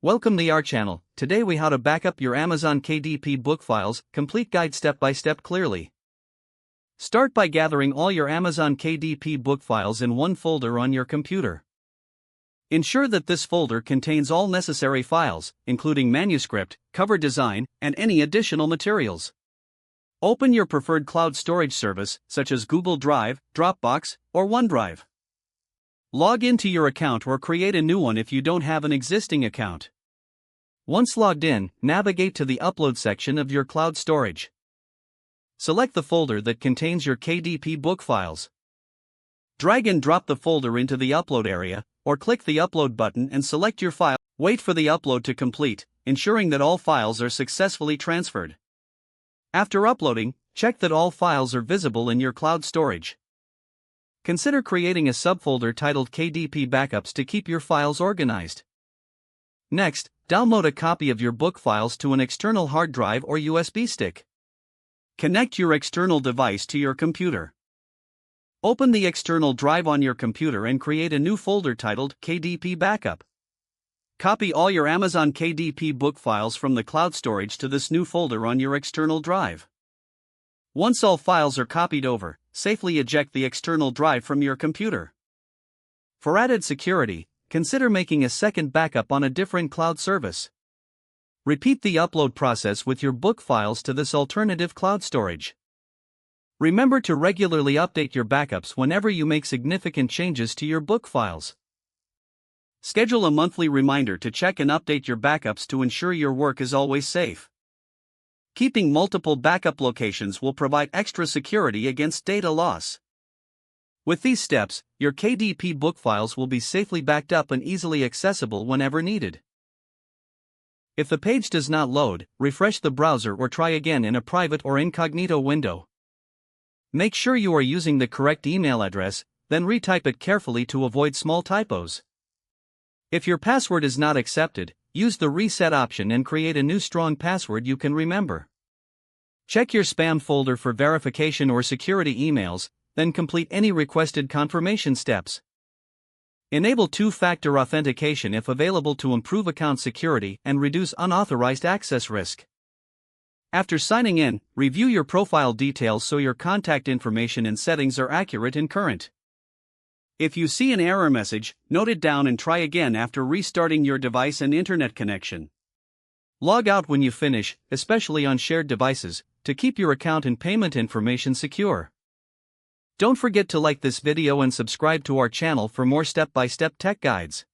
Welcome to our channel. Today we how to back up your Amazon KDP book files, complete guide step by step clearly. Start by gathering all your Amazon KDP book files in one folder on your computer. Ensure that this folder contains all necessary files, including manuscript, cover design, and any additional materials. Open your preferred cloud storage service, such as Google Drive, Dropbox, or OneDrive. Log into your account or create a new one if you don't have an existing account. Once logged in, navigate to the Upload section of your cloud storage. Select the folder that contains your KDP book files. Drag and drop the folder into the Upload area, or click the Upload button and select your file. Wait for the upload to complete, ensuring that all files are successfully transferred. After uploading, check that all files are visible in your cloud storage. Consider creating a subfolder titled KDP Backups to keep your files organized. Next, download a copy of your book files to an external hard drive or USB stick. Connect your external device to your computer. Open the external drive on your computer and create a new folder titled KDP Backup. Copy all your Amazon KDP book files from the cloud storage to this new folder on your external drive. Once all files are copied over, safely eject the external drive from your computer. For added security, consider making a second backup on a different cloud service. Repeat the upload process with your book files to this alternative cloud storage. Remember to regularly update your backups whenever you make significant changes to your book files. Schedule a monthly reminder to check and update your backups to ensure your work is always safe. Keeping multiple backup locations will provide extra security against data loss. With these steps, your KDP book files will be safely backed up and easily accessible whenever needed. If the page does not load, refresh the browser or try again in a private or incognito window. Make sure you are using the correct email address, then retype it carefully to avoid small typos. If your password is not accepted, use the reset option and create a new strong password you can remember. Check your spam folder for verification or security emails, then complete any requested confirmation steps. Enable two-factor authentication if available to improve account security and reduce unauthorized access risk. After signing in, review your profile details so your contact information and settings are accurate and current. If you see an error message, note it down and try again after restarting your device and internet connection. Log out when you finish, especially on shared devices, to keep your account and payment information secure. Don't forget to like this video and subscribe to our channel for more step-by-step tech guides.